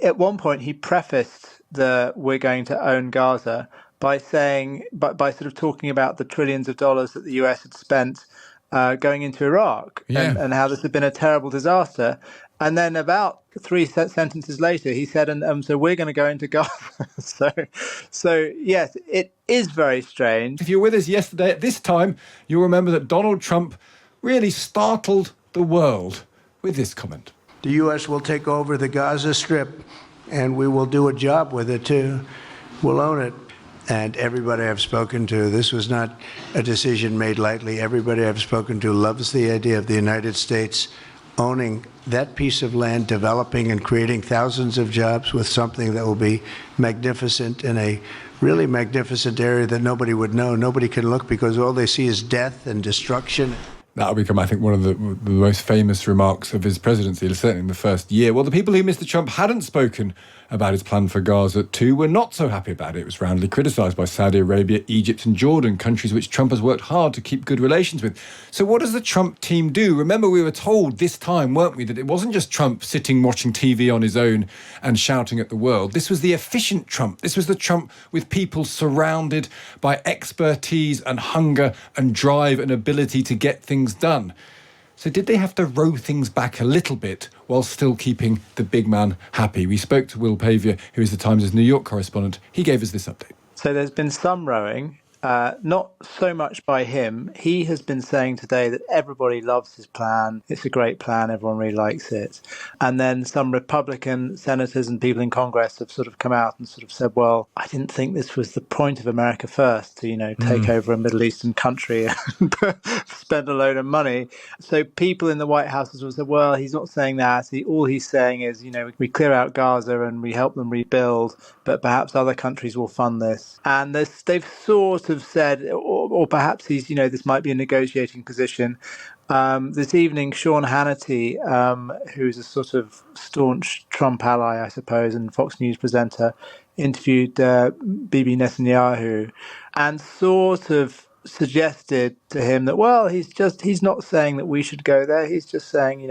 At one point, he prefaced the "we're going to own Gaza" by saying, by sort of talking about the trillions of dollars that the US had spent going into Iraq, and how this had been a terrible disaster. And then about three sentences later, he said, and so we're going to go into Gaza. so yes, it is very strange. If you were with us yesterday at this time, you'll remember that Donald Trump really startled the world with this comment. The U.S. will take over the Gaza Strip, and we will do a job with it, too. We'll own it. And everybody I've spoken to, this was not a decision made lightly. Everybody I've spoken to loves the idea of the United States owning that piece of land, developing and creating thousands of jobs with something that will be magnificent in a really magnificent area that nobody would know. Nobody can look because all they see is death and destruction. That'll become, I think, one of the most famous remarks of his presidency, certainly in the first year. Well, the people who Mr. Trump hadn't spoken about his plan for Gaza too were not so happy about it. It was roundly criticised by Saudi Arabia, Egypt and Jordan, countries which Trump has worked hard to keep good relations with. So what does the Trump team do? Remember, we were told this time, weren't we, that it wasn't just Trump sitting watching TV on his own and shouting at the world. This was the efficient Trump. This was the Trump with people surrounded by expertise and hunger and drive and ability to get things done. So did they have to row things back a little bit while still keeping the big man happy? We spoke to Will Pavia, who is the Times' New York correspondent. He gave us this update. So there's been some rowing, not so much by him. He has been saying today that everybody loves his plan. It's a great plan. Everyone really likes it. And then some Republican senators and people in Congress have sort of come out and sort of said, well, I didn't think this was the point of America First to, take over a Middle Eastern country and spend a load of money. So people in the White House have said, well, he's not saying that. All he's saying is, we clear out Gaza and we help them rebuild, but perhaps other countries will fund this. And they've sort of said, or perhaps he's, this might be a negotiating position. This evening, Sean Hannity, who's a sort of staunch Trump ally, I suppose, and Fox News presenter, interviewed Bibi Netanyahu and sort of suggested to him that, well, he's not saying that we should go there. He's just saying,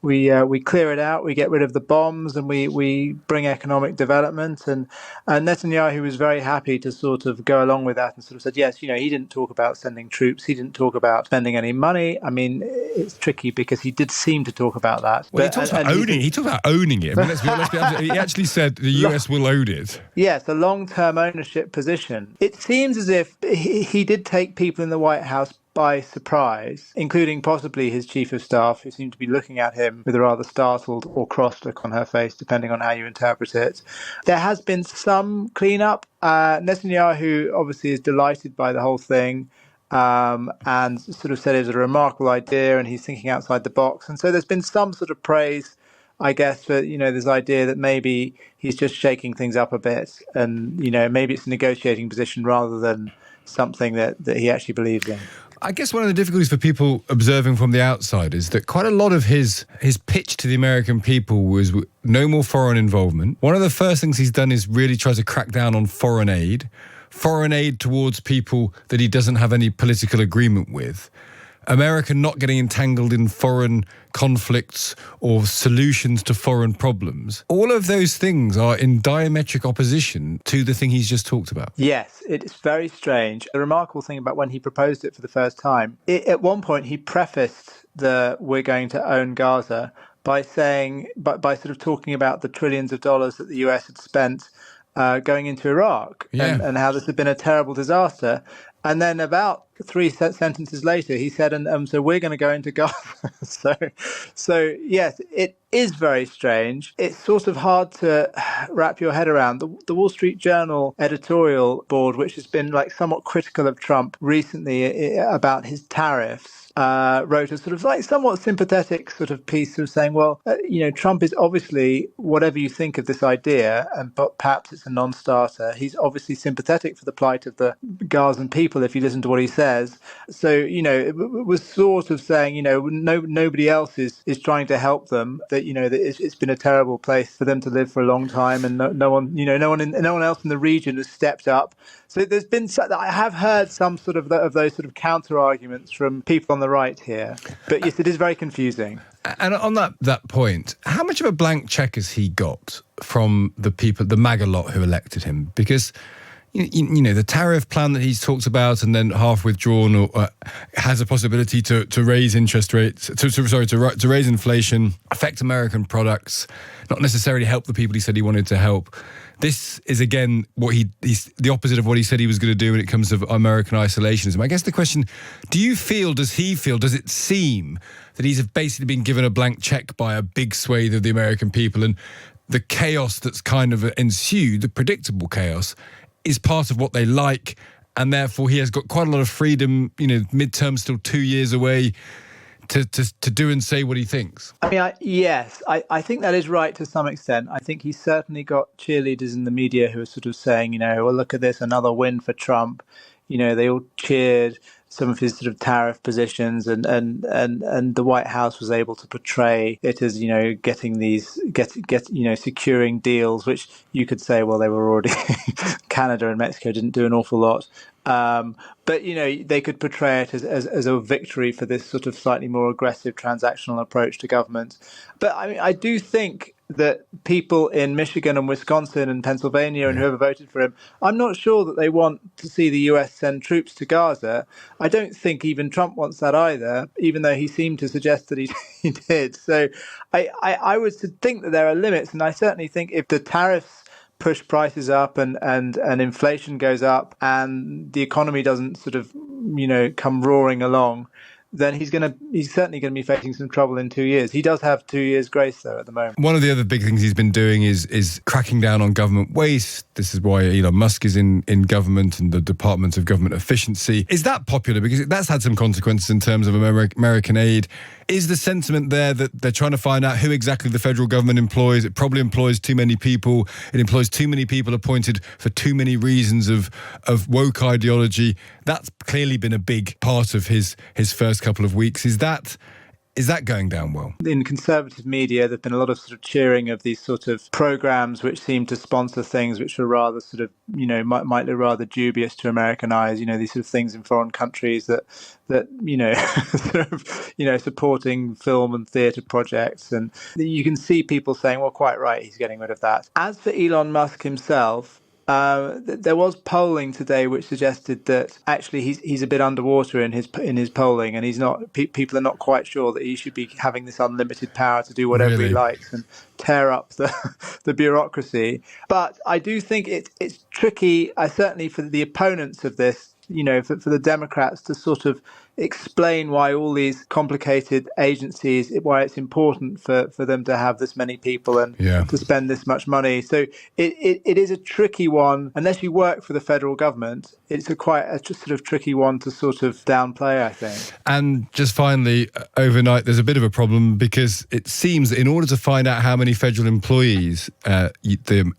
we clear it out, we get rid of the bombs, and we bring economic development. And Netanyahu was very happy to sort of go along with that and sort of said, yes, he didn't talk about sending troops, he didn't talk about spending any money. I mean, it's tricky because he did seem to talk about that. Well, he talked about owning it. I mean, let's be honest, he actually said the US will own it. Yes, a long-term ownership position. It seems as if he did take people in the White House by surprise, including possibly his chief of staff, who seemed to be looking at him with a rather startled or cross look on her face, depending on how you interpret it. There has been some cleanup. Netanyahu obviously is delighted by the whole thing, and sort of said it was a remarkable idea and he's thinking outside the box. And so there's been some sort of praise, I guess, for, this idea that maybe he's just shaking things up a bit and, maybe it's a negotiating position rather than something that he actually believes in. I guess one of the difficulties for people observing from the outside is that quite a lot of his pitch to the American people was no more foreign involvement. One of the first things he's done is really try to crack down on foreign aid towards people that he doesn't have any political agreement with. America not getting entangled in foreign conflicts or solutions to foreign problems. All of those things are in diametric opposition to the thing he's just talked about. Yes, it's very strange. The remarkable thing about when he proposed it for the first time, at one point he prefaced the "we're going to own Gaza" by saying, by sort of talking about the trillions of dollars that the US had spent going into Iraq and how this had been a terrible disaster. And then about three sentences later, he said, and so we're going to go into Gaza. so yes, it is very strange. It's sort of hard to wrap your head around. The Wall Street Journal editorial board, which has been somewhat critical of Trump recently about his tariffs, wrote a sort of somewhat sympathetic sort of piece of saying, well, Trump is obviously, whatever you think of this idea, and perhaps it's a non-starter, he's obviously sympathetic for the plight of the Gazan people if you listen to what he says. So, it was sort of saying, nobody else is trying to help them, that, that it's been a terrible place for them to live for a long time, and no one else in the region has stepped up. So there's been, I have heard some sort of those sort of counter arguments from people on the right here. But yes, it is very confusing. And on that point, how much of a blank check has he got from the people, the MAGA lot who elected him? Because, you know, the tariff plan that he's talked about and then half withdrawn or has a possibility to raise interest rates, to raise inflation, affect American products, not necessarily help the people he said he wanted to help. This is, again, what he's the opposite of what he said he was going to do when it comes to American isolationism. I guess the question, does it seem that he's basically been given a blank check by a big swathe of the American people, and the chaos that's kind of ensued, the predictable chaos, is part of what they like, and therefore he has got quite a lot of freedom, you know, midterm still 2 years away, to do and say what he thinks? I mean, yes, I think that is right to some extent. I think he's certainly got cheerleaders in the media who are sort of saying, you know, well, look at this, another win for Trump. You know, they all cheered some of his sort of tariff positions, and the White House was able to portray it as, you know, securing deals, which you could say, well, they were already Canada and Mexico didn't do an awful lot. But, you know, they could portray it as a victory for this sort of slightly more aggressive transactional approach to government. But I mean, I do think that people in Michigan and Wisconsin and Pennsylvania and whoever voted for him, I'm not sure that they want to see the US send troops to Gaza. I don't think even Trump wants that either, even though he seemed to suggest that he did. So I was to think that there are limits. And I certainly think if the tariffs push prices up and inflation goes up and the economy doesn't sort of, you know, come roaring along, then he's certainly going to be facing some trouble in 2 years. He does have 2 years grace, though, at the moment. One of the other big things he's been doing is cracking down on government waste. This is why Elon Musk is in government and the Department of Government Efficiency. Is that popular? Because that's had some consequences in terms of American aid. Is the sentiment there that they're trying to find out who exactly the federal government employs? It probably employs too many people. It employs too many people appointed for too many reasons of woke ideology. That's clearly been a big part of his first couple of weeks. Is that going down well? In conservative media, there's been a lot of sort of cheering of these sort of programs which seem to sponsor things which are rather sort of, you know, might look rather dubious to American eyes. You know, these sort of things in foreign countries that you know, sort of, you know, supporting film and theatre projects, and you can see people saying, well, quite right, he's getting rid of that. As for Elon Musk himself, there was polling today which suggested that actually he's a bit underwater in his polling, and he's not. People are not quite sure that he should be having this unlimited power to do whatever he likes and tear up the bureaucracy. But I do think it's tricky. Certainly for the opponents of this, you know, for the Democrats to sort of explain why all these complicated agencies, why it's important for them to have this many people and to spend this much money. So it is a tricky one. Unless you work for the federal government, it's quite a sort of tricky one to sort of downplay, I think. And just finally, overnight, there's a bit of a problem because it seems that in order to find out how many federal employees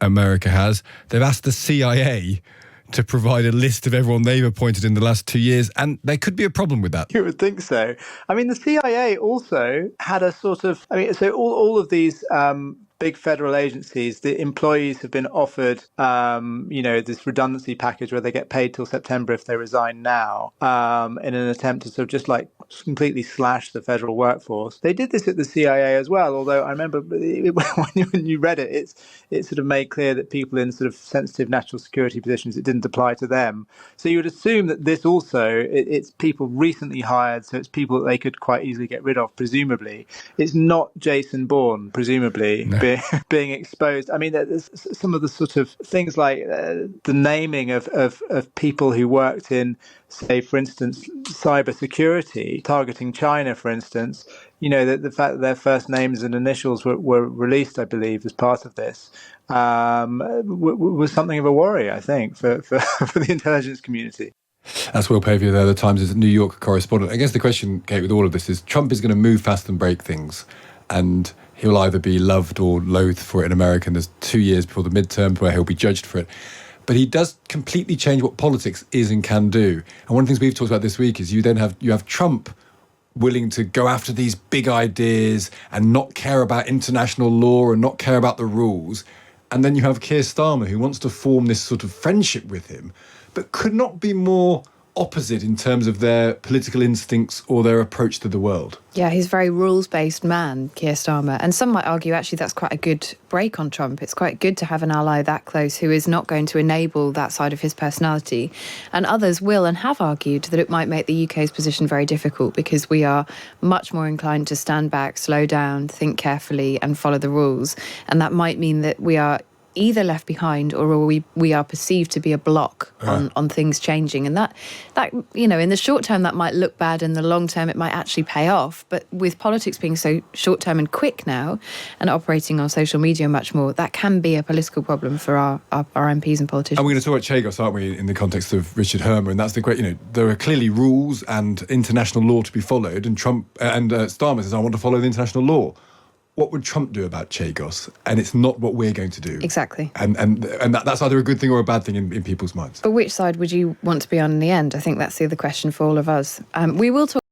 America has, they've asked the CIA to provide a list of everyone they've appointed in the last 2 years, and there could be a problem with that. You would think so. I mean, the CIA also had a sort of, so all of these big federal agencies, the employees have been offered, this redundancy package where they get paid till September if they resign now, in an attempt to sort of just like completely slash the federal workforce. They did this at the CIA as well, although I remember when you read it, it sort of made clear that people in sort of sensitive national security positions, it didn't apply to them. So you would assume that this also, it's people recently hired, so it's people that they could quite easily get rid of, presumably. It's not Jason Bourne, presumably. No. Being exposed. I mean, there's some of the sort of things like the naming of people who worked in, say, for instance, cybersecurity, targeting China, for instance. You know, the fact that their first names and initials were released, I believe, as part of this, was something of a worry, I think, for the intelligence community. That's Will Pavia there, the Times' New York correspondent. I guess the question, Kate, with all of this is Trump is going to move fast and break things, and he'll either be loved or loathed for it in America. And there's 2 years before the midterms where he'll be judged for it. But he does completely change what politics is and can do. And one of the things we've talked about this week is you have Trump willing to go after these big ideas and not care about international law and not care about the rules. And then you have Keir Starmer, who wants to form this sort of friendship with him, but could not be more opposite in terms of their political instincts or their approach to the world. Yeah, he's a very rules-based man, Keir Starmer. And some might argue, actually, that's quite a good break on Trump. It's quite good to have an ally that close who is not going to enable that side of his personality. And others will and have argued that it might make the UK's position very difficult because we are much more inclined to stand back, slow down, think carefully and follow the rules. And that might mean that we are either left behind or we are perceived to be a block on things changing. And that, in the short term, that might look bad. In the long term, it might actually pay off. But with politics being so short term and quick now and operating on social media much more, that can be a political problem for our MPs and politicians. And we're going to talk about Chagos, aren't we, in the context of Richard Hermer? And that's the great, there are clearly rules and international law to be followed. And Trump and Starmer says, I want to follow the international law. What would Trump do about Chagos? And it's not what we're going to do. Exactly. And that's either a good thing or a bad thing in people's minds. But which side would you want to be on in the end? I think that's the other question for all of us. We will talk